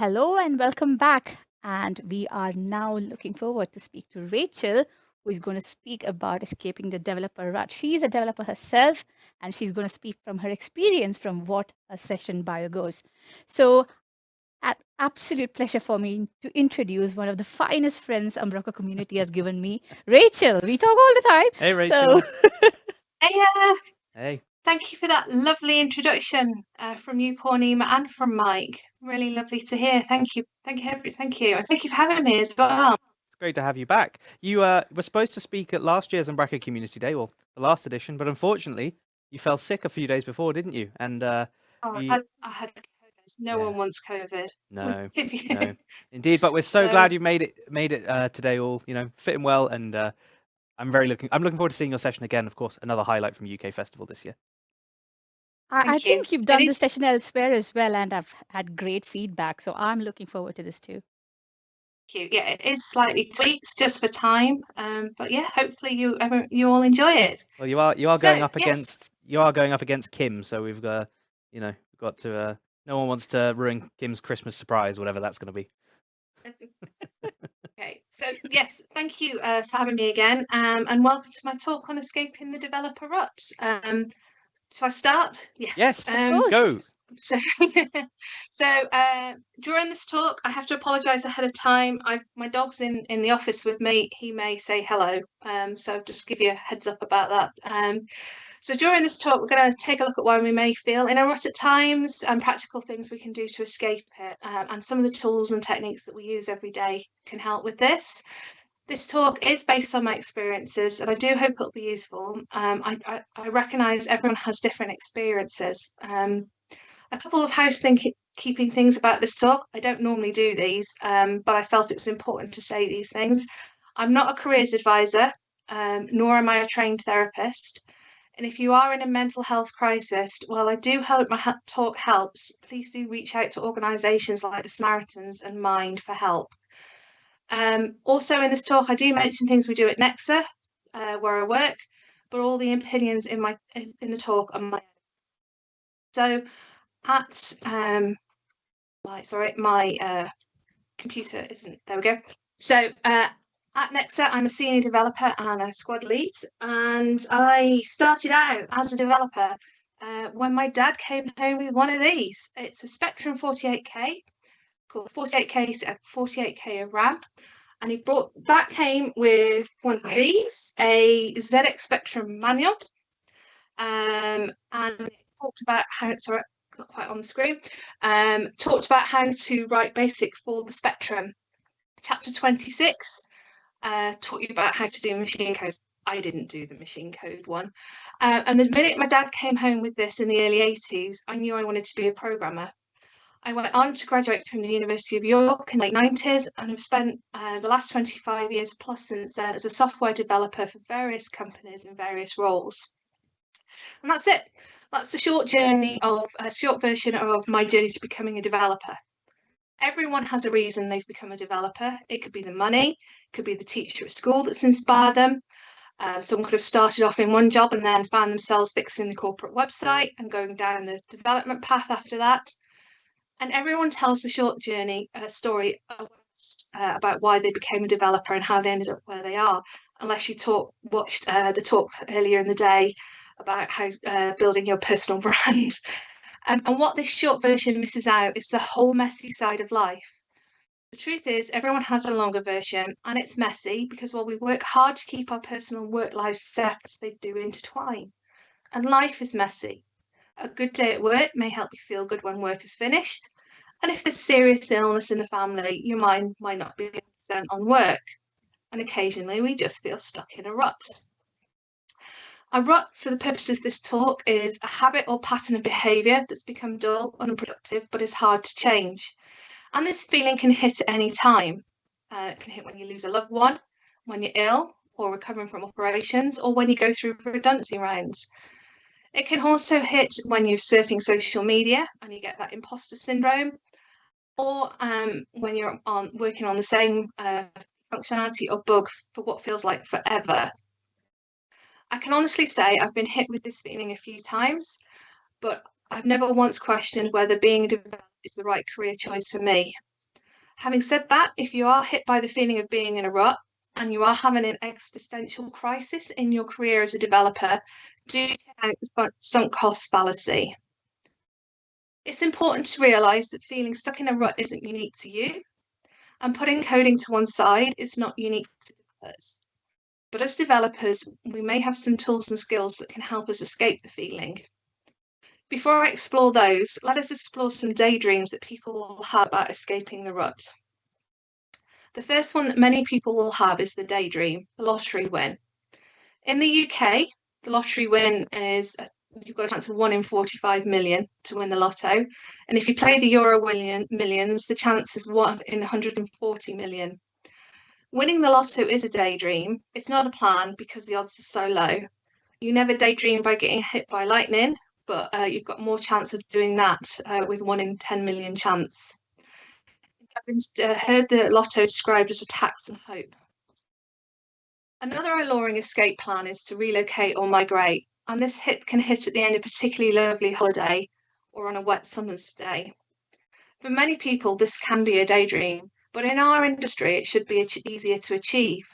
Hello and welcome back. And we are now looking forward to speak to Rachel, who is going to speak about escaping the developer rut. She's a developer herself, and she's going to speak from her experience from what a session bio goes. So, an absolute pleasure for me to introduce one of the finest friends Umbraco community has given me, Rachel. We talk all the time. Hey, Rachel. Hey, Hey. thank you for that lovely introduction from you, Pawnima, and from Mike. Really lovely to hear. Thank you. Thank you. Thank you. And thank you for having me as well. It's great to have you back. You were supposed to speak at last year's Umbraco Community Day, or the last edition, but unfortunately, you fell sick a few days before, didn't you? And I had COVID. No one wants COVID. No, no, indeed. But we're so glad you made it today, all fit and well. And I'm looking forward to seeing your session again. Of course, another highlight from UK Festival this year. I think you've done this session elsewhere as well, and I've had great feedback. So I'm looking forward to this too. Thank you. Yeah, it is slightly tweaked just for time, but yeah, hopefully you all enjoy it. Well, you are going up against Kim, so we've got to. No one wants to ruin Kim's Christmas surprise, whatever that's going to be. Okay, so yes, thank you for having me again, and welcome to my talk on escaping the developer rut. Shall I start? Yes, go. So during this talk, I have to apologise ahead of time. My dog's in the office with me. He may say hello, so just give you a heads up about that. So during this talk, we're going to take a look at why we may feel in a rut at times and practical things we can do to escape it, and some of the tools and techniques that we use every day can help with this. This talk is based on my experiences, and I do hope it'll be useful. I recognise everyone has different experiences. A couple of housekeeping things about this talk. I don't normally do these, but I felt it was important to say these things. I'm not a careers advisor, nor am I a trained therapist. And if you are in a mental health crisis, well, I do hope my talk helps. Please do reach out to organisations like the Samaritans and Mind for help. Also in this talk, I do mention things we do at Nexer, where I work, but all the opinions in the talk are my own. So my computer isn't, there we go. So at Nexer, I'm a senior developer and a squad lead, and I started out as a developer when my dad came home with one of these. It's a Spectrum 48K, called 48K of RAM, and that came with one of these, a ZX Spectrum manual, and it talked about how, sorry, not quite on the screen, talked about how to write BASIC for the Spectrum. Chapter 26 taught you about how to do machine code. I didn't do the machine code one. And the minute my dad came home with this in the early 80s, I knew I wanted to be a programmer. I went on to graduate from the University of York in the late 90s, and have spent the last 25 years plus since then as a software developer for various companies in various roles. And that's it. That's the short version of my journey to becoming a developer. Everyone has a reason they've become a developer. It could be the money, it could be the teacher at school that's inspired them. Someone could have started off in one job and then found themselves fixing the corporate website and going down the development path after that. And everyone tells the short story about why they became a developer and how they ended up where they are, unless you watched the talk earlier in the day about how building your personal brand. And what this short version misses out is the whole messy side of life. The truth is, everyone has a longer version, and it's messy because while we work hard to keep our personal and work lives separate, they do intertwine. And life is messy. A good day at work may help you feel good when work is finished. And if there's serious illness in the family, your mind might not be 100% on work. And occasionally we just feel stuck in a rut. A rut, for the purposes of this talk, is a habit or pattern of behaviour that's become dull, unproductive, but is hard to change. And this feeling can hit at any time. It can hit when you lose a loved one, when you're ill or recovering from operations, or when you go through redundancy rounds. It can also hit when you're surfing social media and you get that imposter syndrome, or when you're working on the same functionality or bug for what feels like forever. I can honestly say I've been hit with this feeling a few times, but I've never once questioned whether being a developer is the right career choice for me. Having said that, if you are hit by the feeling of being in a rut and you are having an existential crisis in your career as a developer, do check out the sunk cost fallacy. It's important to realise that feeling stuck in a rut isn't unique to you, and putting coding to one side is not unique to developers. But as developers, we may have some tools and skills that can help us escape the feeling. Before I explore those, let us explore some daydreams that people will have about escaping the rut. The first one that many people will have is the daydream, the lottery win. In the UK, the lottery win is you've got a chance of 1 in 45 million to win the lotto. And if you play the Euro Millions, the chance is 1 in 140 million. Winning the lotto is a daydream. It's not a plan because the odds are so low. You never daydream by getting hit by lightning, but you've got more chance of doing that with 1 in 10 million chance. I've heard the lotto described as a tax on hope. Another alluring escape plan is to relocate or migrate, and this can hit at the end of a particularly lovely holiday or on a wet summer's day. For many people, this can be a daydream, but in our industry, it should be easier to achieve.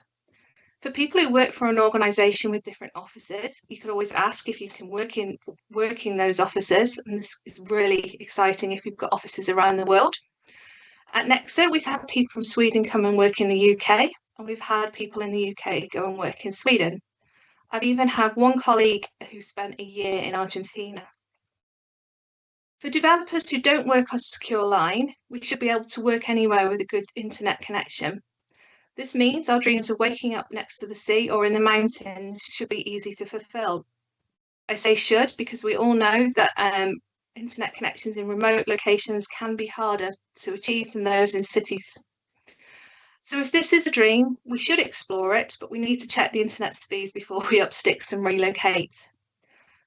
For people who work for an organisation with different offices, you could always ask if you can work in those offices, and this is really exciting if you've got offices around the world. At Nexer, we've had people from Sweden come and work in the UK, and we've had people in the UK go and work in Sweden. I've even had one colleague who spent a year in Argentina. For developers who don't work on a secure line, we should be able to work anywhere with a good internet connection. This means our dreams of waking up next to the sea or in the mountains should be easy to fulfill. I say should because we all know that internet connections in remote locations can be harder to achieve than those in cities. So if this is a dream, we should explore it, but we need to check the internet speeds before we up sticks and relocate.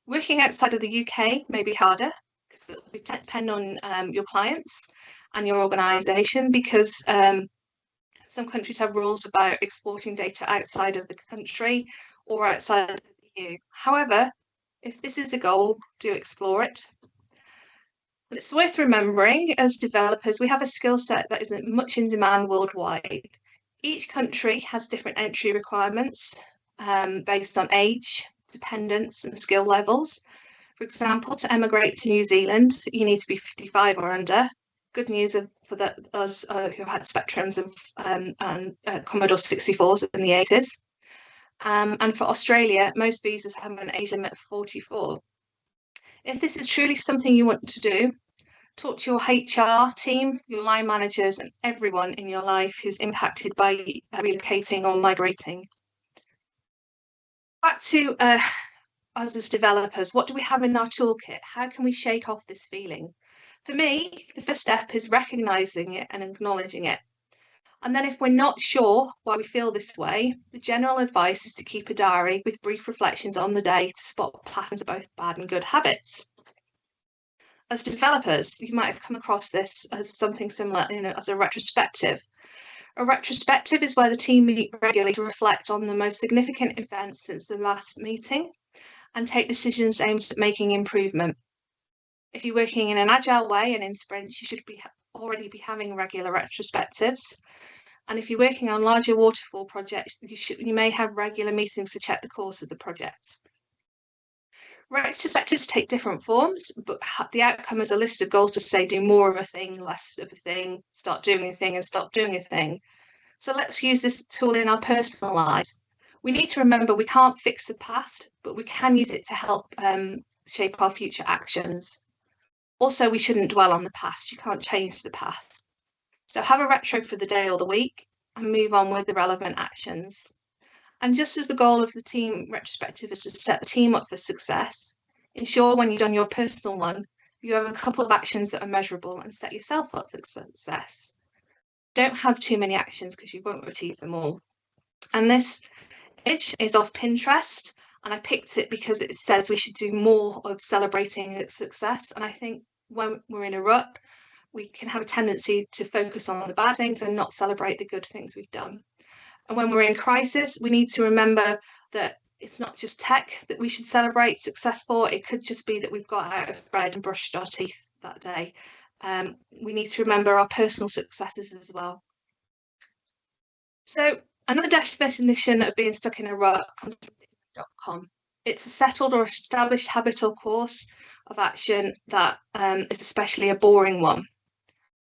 Working outside of the UK may be harder because it will depend on your clients and your organisation, because some countries have rules about exporting data outside of the country or outside of the EU. However, if this is a goal, do explore it. It's worth remembering, as developers, we have a skill set that isn't much in demand worldwide. Each country has different entry requirements based on age, dependence, and skill levels. For example, to emigrate to New Zealand, you need to be 55 or under. Good news for us who had Spectrums and Commodore 64s in the 80s. And for Australia, most visas have an age limit of 44. If this is truly something you want to do, talk to your HR team, your line managers, and everyone in your life who's impacted by relocating or migrating. Back to us as developers, what do we have in our toolkit? How can we shake off this feeling? For me, the first step is recognising it and acknowledging it. And then if we're not sure why we feel this way, the general advice is to keep a diary with brief reflections on the day to spot patterns of both bad and good habits. As developers, you might have come across this as something similar, as a retrospective. A retrospective is where the team meet regularly to reflect on the most significant events since the last meeting and take decisions aimed at making improvement. If you're working in an agile way and in sprints, you should already be having regular retrospectives. And if you're working on larger waterfall projects, you may have regular meetings to check the course of the project. Retrospectives take different forms, but the outcome is a list of goals to say do more of a thing, less of a thing, start doing a thing and stop doing a thing. So let's use this tool in our personal lives. We need to remember we can't fix the past, but we can use it to help shape our future actions. Also, we shouldn't dwell on the past. You can't change the past. So have a retro for the day or the week and move on with the relevant actions. And just as the goal of the team retrospective is to set the team up for success, ensure when you've done your personal one, you have a couple of actions that are measurable and set yourself up for success. Don't have too many actions because you won't achieve them all. And this image is off Pinterest, and I picked it because it says we should do more of celebrating success. And I think when we're in a rut, we can have a tendency to focus on the bad things and not celebrate the good things we've done. And when we're in crisis, we need to remember that it's not just tech that we should celebrate success for. It could just be that we've got out of bed and brushed our teeth that day. we need to remember our personal successes as well. So another definition of being stuck in a rut comes from .com. It's a settled or established habit or course of action that is especially a boring one.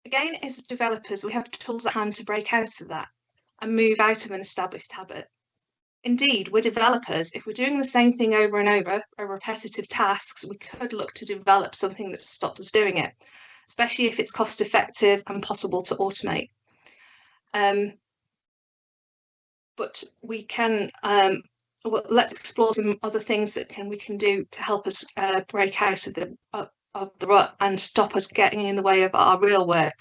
Again, as developers, we have tools at hand to break out of that and move out of an established habit. Indeed, we're developers. If we're doing the same thing over and over, repetitive tasks, we could look to develop something that stops us doing it, especially if it's cost effective and possible to automate. But we can, well, let's explore some other things that we can do to help us break out of the rut and stop us getting in the way of our real work.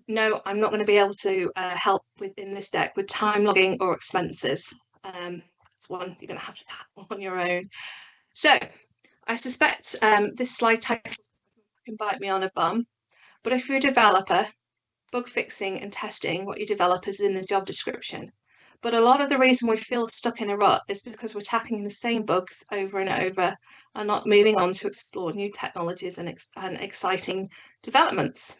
No, I'm not going to be able to help in this deck with time logging or expenses. That's one you're going to have to tackle on your own. So I suspect this slide title can bite me on a bum, but if you're a developer, bug fixing and testing what you develop is in the job description. But a lot of the reason we feel stuck in a rut is because we're tackling the same bugs over and over and not moving on to explore new technologies and exciting developments.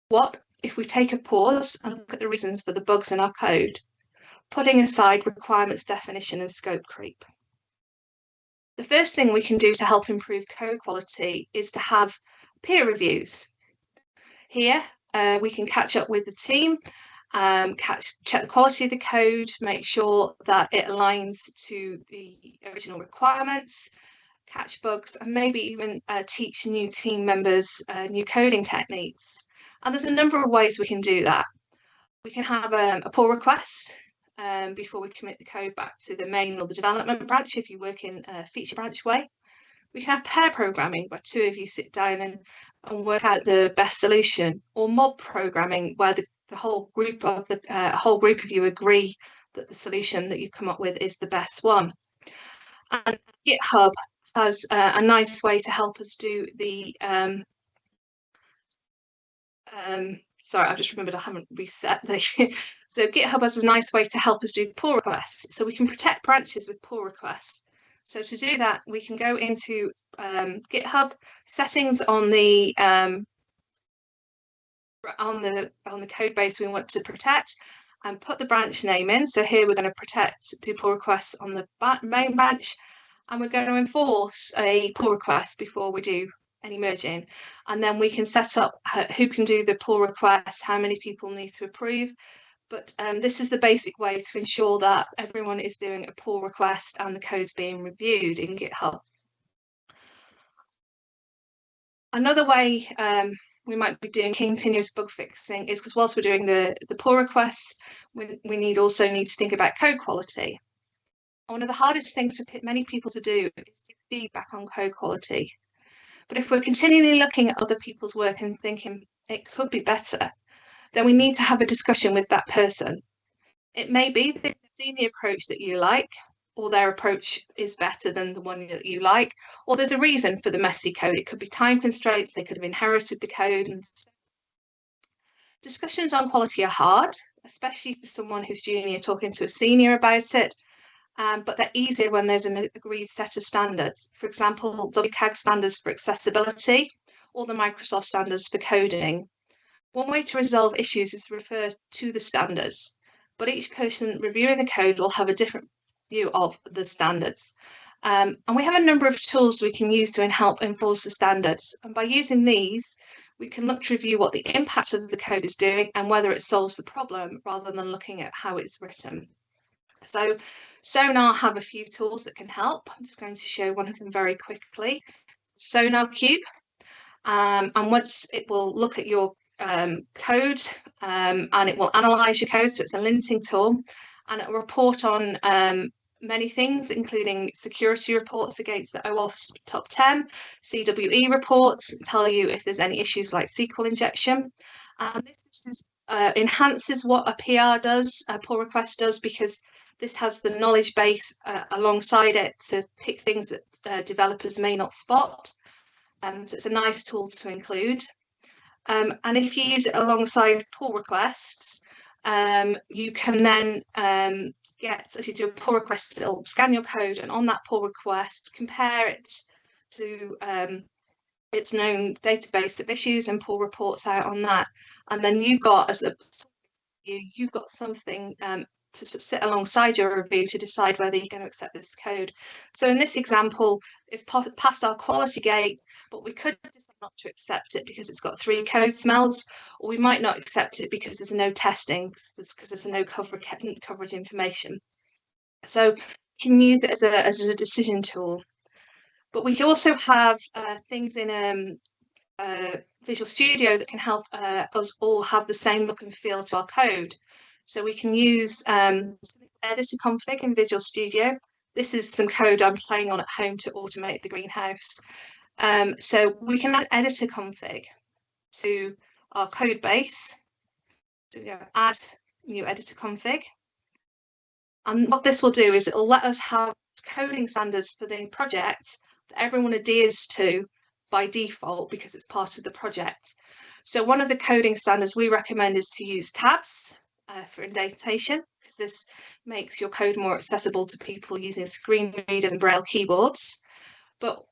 What if we take a pause and look at the reasons for the bugs in our code, putting aside requirements definition and scope creep? The first thing we can do to help improve code quality is to have peer reviews. Here, we can catch up with the team, check the quality of the code, make sure that it aligns to the original requirements, catch bugs, and maybe even teach new team members new coding techniques. And there's a number of ways we can do that. We can have a pull request before we commit the code back to the main or the development branch if you work in a feature branch way. We can have pair programming where two of you sit down and work out the best solution, or mob programming where the whole group of you agree that the solution that you've come up with is the best one. And GitHub has a nice way to help us do the sorry, I've just remembered I haven't reset the so GitHub has a nice way to help us do pull requests, so we can protect branches with pull requests. So to do that, we can go into GitHub settings on the code base we want to protect, and put the branch name in. So here we're going to do pull requests on the main branch, and we're going to enforce a pull request before we do any merging, and then we can set up who can do the pull request, how many people need to approve. But this is the basic way to ensure that everyone is doing a pull request and the code's being reviewed in GitHub. Another way we might be doing continuous bug fixing is because whilst we're doing the pull requests, we also need to think about code quality. One of the hardest things for many people to do is give feedback on code quality. But if we're continually looking at other people's work and thinking it could be better, then we need to have a discussion with that person. It may be that they've seen the approach that you like, or their approach is better than the one that you like, or there's a reason for the messy code. It could be time constraints, they could have inherited the code. And discussions on quality are hard, especially for someone who's junior talking to a senior about it. But they're easier when there's an agreed set of standards. For example, WCAG standards for accessibility, or the Microsoft standards for coding. One way to resolve issues is to refer to the standards, but each person reviewing the code will have a different view of the standards. And we have a number of tools we can use to help enforce the standards. And by using these, we can look to review what the impact of the code is doing and whether it solves the problem rather than looking at how it's written. So Sonar have a few tools that can help. I'm just going to show one of them very quickly. Sonar Cube, and once it will look at your code and it will analyze your code. So it's a linting tool, and it will report on many things, including security reports against the OAuth's top 10, CWE reports, tell you if there's any issues like SQL injection. This enhances what a PR does, a pull request does, because this has the knowledge base alongside it to pick things that developers may not spot. So it's a nice tool to include. And if you use it alongside pull requests, you can then as you do a pull request, it'll scan your code, and on that pull request, compare it to its known database of issues and pull reports out on that. And then you've got, as a you've got something to sit alongside your review to decide whether you're going to accept this code. So in this example, it's past our quality gate, but we could decide not to accept it because it's got 3 code smells, or we might not accept it because there's no testing, because there's no coverage information. So you can use it as a decision tool. But we also have things in Visual Studio that can help us all have the same look and feel to our code. So we can use editor config in Visual Studio. This is some code I'm playing on at home to automate the greenhouse. So we can add editor config to our code base. So we go add new editor config. And what this will do is it will let us have coding standards for the project that everyone adheres to by default because it's part of the project. So one of the coding standards we recommend is to use tabs for indentation, because this makes your code more accessible to people using screen readers and braille keyboards. But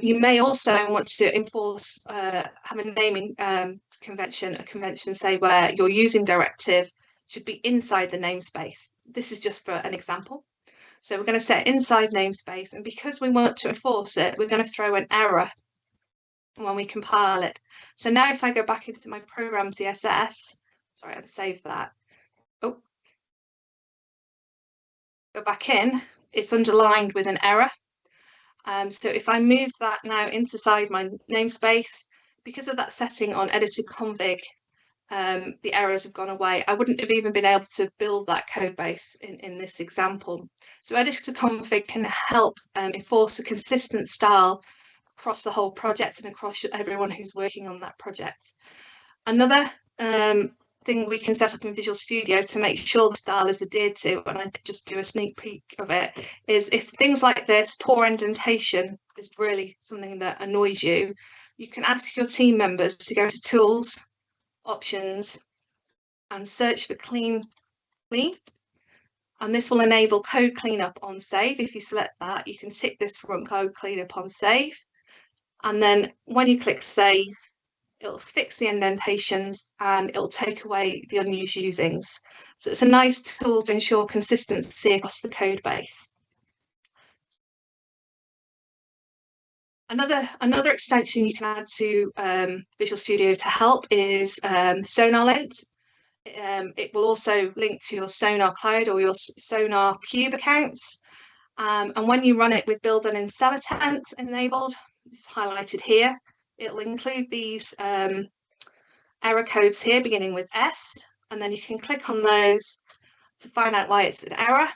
you may also want to enforce, have a naming convention, say where your using directive should be inside the namespace. This is just for an example. So we're going to set inside namespace, and because we want to enforce it, we're going to throw an error when we compile it. So now if I go back into my program CSS, sorry, I'll save that. Oh, go back in, it's underlined with an error. So if I move that now inside my namespace, because of that setting on editor config, the errors have gone away. I wouldn't have even been able to build that code base in this example. So editor config can help enforce a consistent style across the whole project and across everyone who's working on that project. Another thing we can set up in Visual Studio to make sure the style is adhered to, and I could just do a sneak peek of it, is if things like this, poor indentation, is really something that annoys you, you can ask your team members to go to Tools, Options, and search for Clean, and this will enable code cleanup on save. If you select that, you can tick this from code cleanup on save, and then when you click save, it'll fix the indentations and it'll take away the unused usings. So it's a nice tool to ensure consistency across the code base. Another extension you can add to Visual Studio to help is Sonar Lint. It will also link to your Sonar Cloud or your Sonar Cube accounts. And when you run it with build and IntelliTent enabled, it's highlighted here, it'll include these error codes here beginning with S, and then you can click on those to find out why it's an error.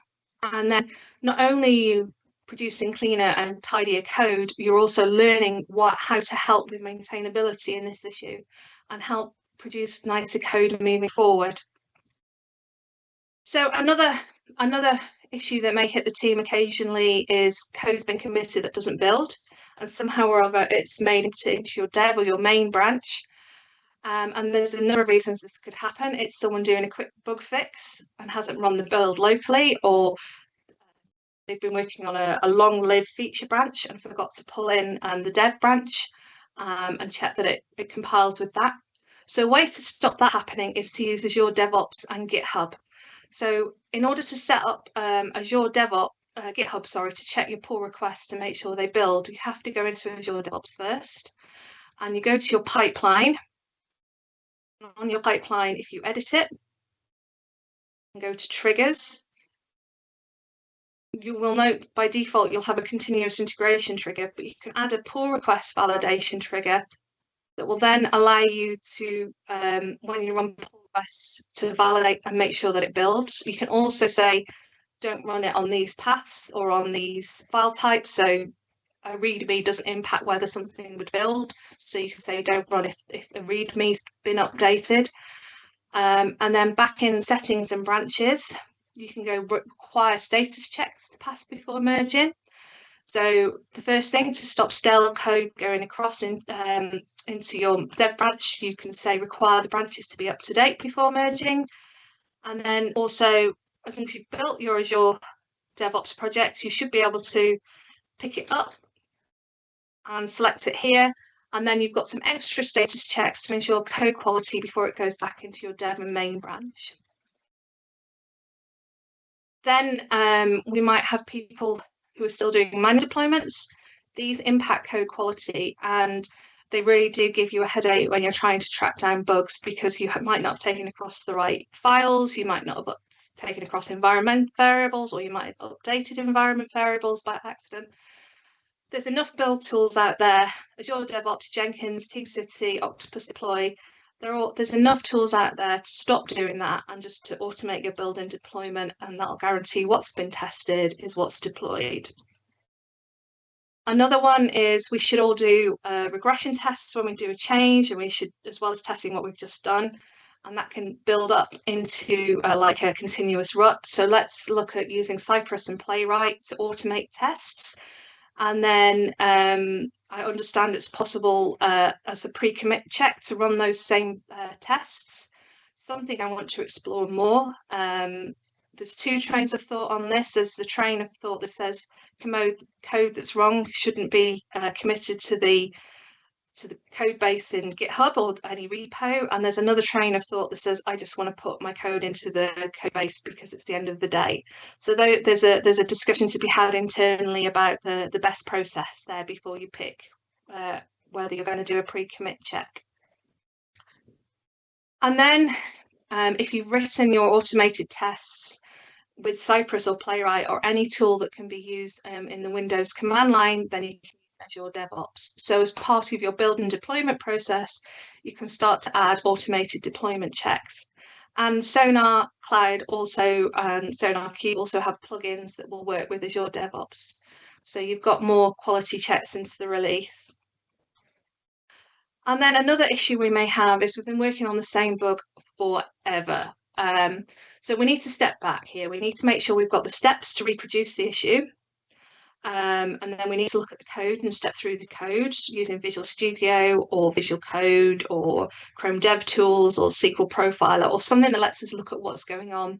And then not only are you producing cleaner and tidier code, you're also learning how to help with maintainability in this issue and help produce nicer code moving forward. So another issue that may hit the team occasionally is code's been committed that doesn't build, and somehow or other it's made into your dev or your main branch. And there's a number of reasons this could happen. It's someone doing a quick bug fix and hasn't run the build locally, or they've been working on a long-lived feature branch and forgot to pull in the dev branch and check that it compiles with that. So a way to stop that happening is to use Azure DevOps and GitHub. So in order to set up Azure DevOps, GitHub, to check your pull requests and make sure they build, you have to go into Azure DevOps first, and you go to your pipeline. On your pipeline, if you edit it and go to triggers, you will note by default you'll have a continuous integration trigger, but you can add a pull request validation trigger that will then allow you to, when you run pull requests, to validate and make sure that it builds. You can also say, don't run it on these paths or on these file types. So a README doesn't impact whether something would build. So you can say, don't run if a README's been updated. And then back in settings and branches, you can go require status checks to pass before merging. So the first thing, to stop stale code going across into your dev branch, you can say require the branches to be up to date before merging. And then also, as long as you've built your Azure DevOps project, you should be able to pick it up and select it here And then you've got some extra status checks to ensure code quality before it goes back into your dev and main branch. Then we might have people who are still doing minor deployments. These impact code quality, and they really do give you a headache when you're trying to track down bugs, because you might not have taken across the right files, you might not have taken across environment variables, or you might have updated environment variables by accident. There's enough build tools out there: Azure DevOps, Jenkins, TeamCity, Octopus Deploy. There's enough tools out there to stop doing that and just to automate your build and deployment, and that'll guarantee what's been tested is what's deployed. Another one is we should all do regression tests when we do a change, and we should, as well as testing what we've just done, and that can build up into like a continuous rut. So let's look at using Cypress and Playwright to automate tests. And then I understand it's possible as a pre-commit check to run those same tests. Something I want to explore more. There's two trains of thought on this. There's the train of thought that says code that's wrong shouldn't be committed to the code base in GitHub or any repo, and there's another train of thought that says I just want to put my code into the code base because it's the end of the day. So there's a discussion to be had internally about the best process there before you pick whether you're going to do a pre-commit check. And then if you've written your automated tests with Cypress or Playwright or any tool that can be used in the Windows command line, then you can Azure DevOps. So as part of your build and deployment process, you can start to add automated deployment checks. And Sonar Cloud also and Sonar Cube also have plugins that will work with Azure DevOps. So you've got more quality checks into the release. And then another issue we may have is we've been working on the same bug forever. So we need to step back here. We need to make sure we've got the steps to reproduce the issue. And then we need to look at the code and step through the code using Visual Studio or Visual Code or Chrome DevTools or SQL Profiler or something that lets us look at what's going on.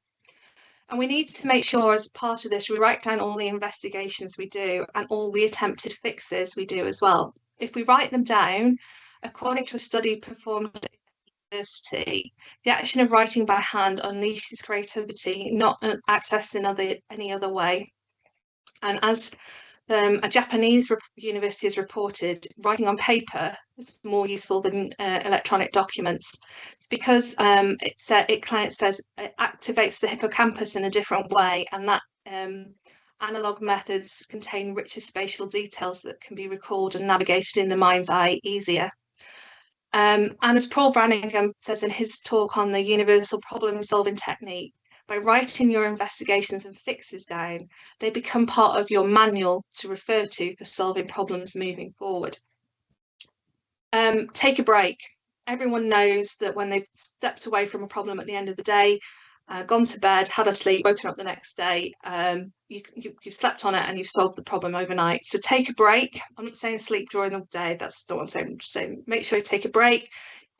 And we need to make sure as part of this, we write down all the investigations we do and all the attempted fixes we do as well. If we write them down, according to a study performed at university, the action of writing by hand unleashes creativity, not accessed in any other way. And as a Japanese university has reported, writing on paper is more useful than electronic documents. It's because it says it activates the hippocampus in a different way, and that analog methods contain richer spatial details that can be recalled and navigated in the mind's eye easier. And as Paul Branningham says in his talk on the universal problem-solving technique, by writing your investigations and fixes down, they become part of your manual to refer to for solving problems moving forward. Take a break. Everyone knows that when they've stepped away from a problem at the end of the day, gone to bed, had a sleep, woken up the next day, you've slept on it and you've solved the problem overnight. So take a break. I'm not saying sleep during the day. That's not what I'm saying. I'm just saying make sure you take a break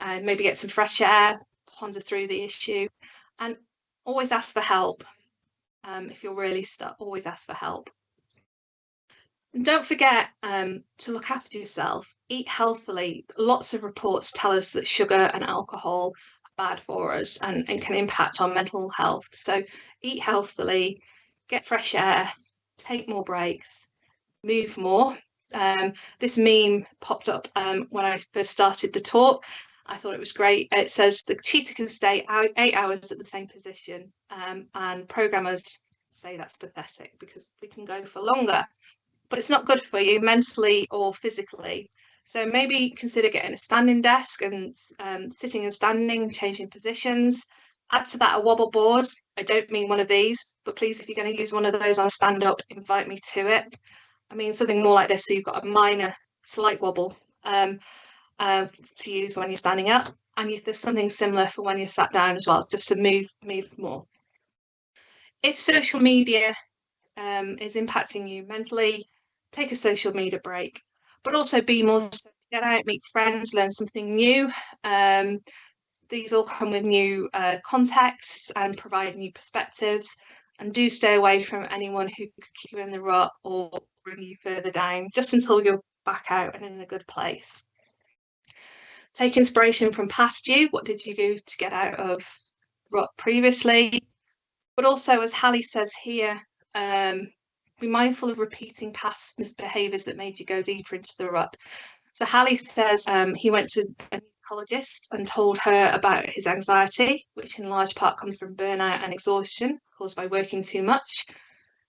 and maybe get some fresh air, ponder through the issue, and always ask for help. If you're really stuck, always ask for help. And don't forget to look after yourself. Eat healthily. Lots of reports tell us that sugar and alcohol are bad for us and can impact our mental health. So eat healthily, get fresh air, take more breaks, move more. This meme popped up when I first started the talk. I thought it was great. It says the cheetah can stay 8 hours at the same position, and programmers say that's pathetic because we can go for longer, but it's not good for you mentally or physically. So maybe consider getting a standing desk and sitting and standing, changing positions. Add to that a wobble board. I don't mean one of these, but please, if you're going to use one of those on stand up, invite me to it. I mean something more like this, so you've got a minor, slight wobble to use when you're standing up, and if there's something similar for when you're sat down as well, just to move more. If social media is impacting you mentally, take a social media break, but also be more, get out, meet friends, learn something new. These all come with new contexts and provide new perspectives, and do stay away from anyone who could keep you in the rut or bring you further down, just until you're back out and in a good place. take inspiration from past you. What did you do to get out of rut previously? But also, as Hallie says here, be mindful of repeating past misbehaviours that made you go deeper into the rut. So Hallie says he went to a psychologist and told her about his anxiety, which in large part comes from burnout and exhaustion caused by working too much.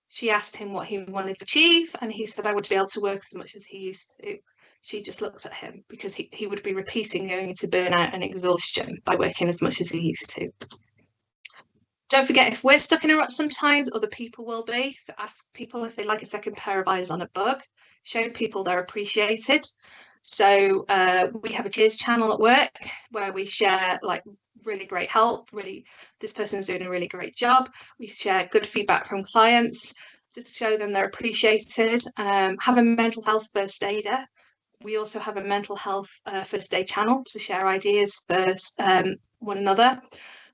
She asked him what he wanted to achieve, and he said, I want to be able to work as much as he used to. She just looked at him because he would be repeating going into burnout and exhaustion by working as much as he used to. Don't forget, if we're stuck in a rut sometimes, other people will be. So ask people if they'd like a second pair of eyes on a bug. Show people they're appreciated. So we have a Cheers channel at work where we share like really great help. Really, this person's doing a really great job. We share good feedback from clients. Just show them they're appreciated. Have a mental health first aider. We also have a mental health first aid channel to share ideas for one another.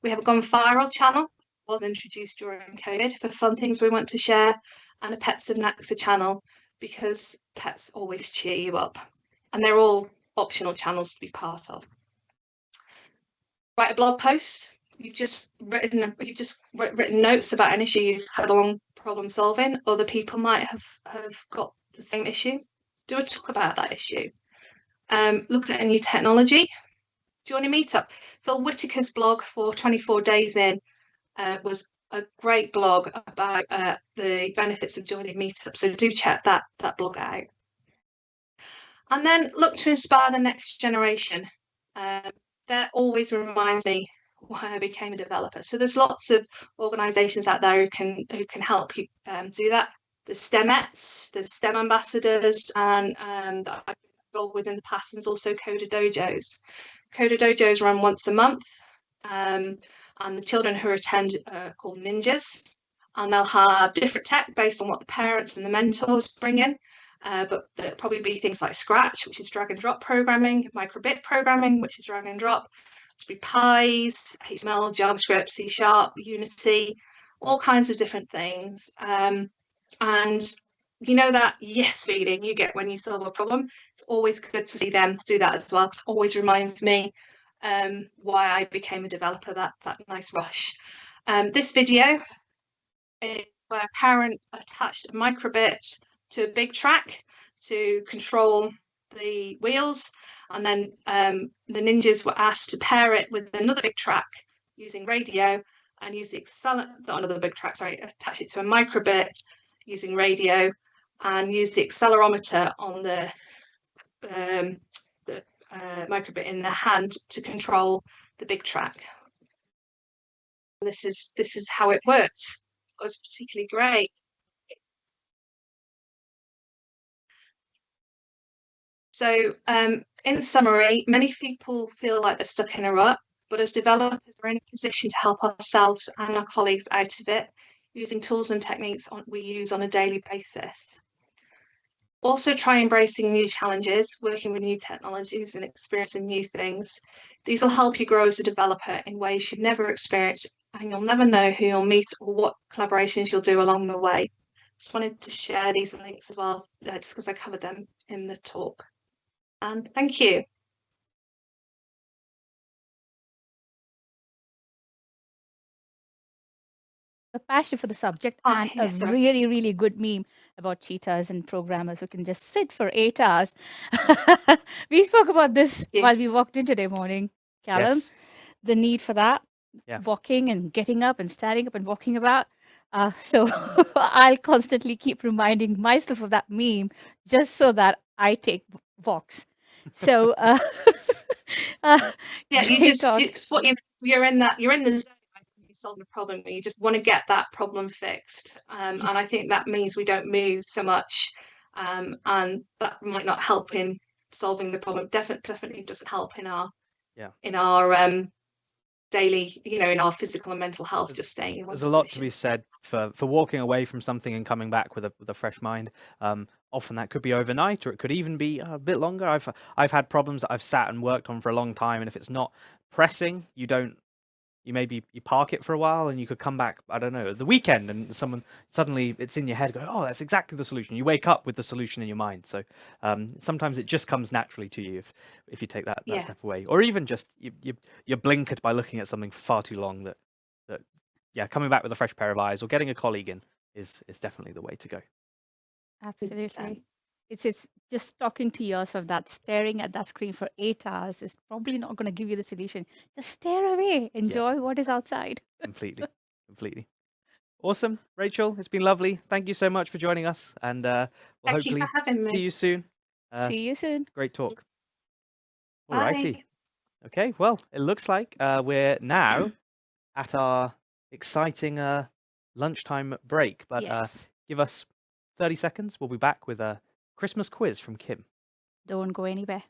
We have a Gone Viral channel, was introduced during COVID for fun things we want to share, and a Pets and Nexer channel because pets always cheer you up, and they're all optional channels to be part of. Write a blog post. You've just written notes about an issue you've had a long problem solving. Other people might have got the same issue. Do a talk about that issue. Look at a new technology. Join a meetup. Phil Whitaker's blog for 24 Days In was a great blog about the benefits of joining meetups. So do check that blog out. And then look to inspire the next generation. That always reminds me why I became a developer. So there's lots of organisations out there who can help you do that. There's STEMettes, there's STEM ambassadors, and that I've been involved with in the past. And there's also Coder Dojos. Coder Dojos run once a month, and the children who attend are called ninjas, and they'll have different tech based on what the parents and the mentors bring in. But there'll probably be things like Scratch, which is drag and drop programming, microbit programming, which is drag and drop, to be Pies, HTML, JavaScript, C#, Unity, all kinds of different things. And you know that yes feeling you get when you solve a problem. It's always good to see them do that as well. It always reminds me why I became a developer, that nice rush. This video is where a parent attached a microbit to a big track to control the wheels, and then the ninjas were asked to pair it with another big track using radio and use the attach it to a microbit using radio and use the accelerometer on the microbit in their hand to control the big track. This is how it worked. It was particularly great. So in summary, many people feel like they're stuck in a rut, but as developers, we're in a position to help ourselves and our colleagues out of it using tools and techniques we use on a daily basis. Also try embracing new challenges, working with new technologies and experiencing new things. These will help you grow as a developer in ways you've never experienced, and you'll never know who you'll meet or what collaborations you'll do along the way. Just wanted to share these links as well, just because I covered them in the talk. And thank you. A passion for the subject Oh, and yes, a sorry. really, really good meme about cheetahs and programmers who can just sit for 8 hours. We spoke about this Yeah. while we walked in today morning, Callum. Yes. The need for that, Yeah. walking and getting up and standing up and walking about. So I'll constantly keep reminding myself of that meme just so that I take walks. So Yeah, you're in the zone when you solve a problem, and you just want to get that problem fixed. And I think that means we don't move so much, and that might not help in solving the problem. Definitely doesn't help in our daily, in our physical and mental health. Just staying in one There's a lot to position. be said for walking away from something and coming back with a fresh mind. Often that could be overnight, or it could even be a bit longer. I've had problems that I've sat and worked on for a long time, and if it's not pressing, you don't maybe you park it for a while, and you could come back, I don't know, the weekend, and someone suddenly it's in your head going, oh, that's exactly the solution. You wake up with the solution in your mind. So sometimes it just comes naturally to you if you take that Yeah. step away, or even just you're blinkered by looking at something for far too long. That yeah, coming back with a fresh pair of eyes or getting a colleague in is definitely the way to go. Absolutely. 100%. It's just talking to yourself, that staring at that screen for 8 hours is probably not going to give you the solution. Just stare away, enjoy what is outside. Completely. Awesome, Rachel. It's been lovely. Thank you so much for joining us, and we'll Thank you for hopefully having see me. you soon. See you soon. Great talk. Bye. Alrighty. Okay. Well, it looks like we're now at our exciting lunchtime break, but Yes. give us 30 seconds. We'll be back with a Christmas quiz from Kim. Don't go anywhere.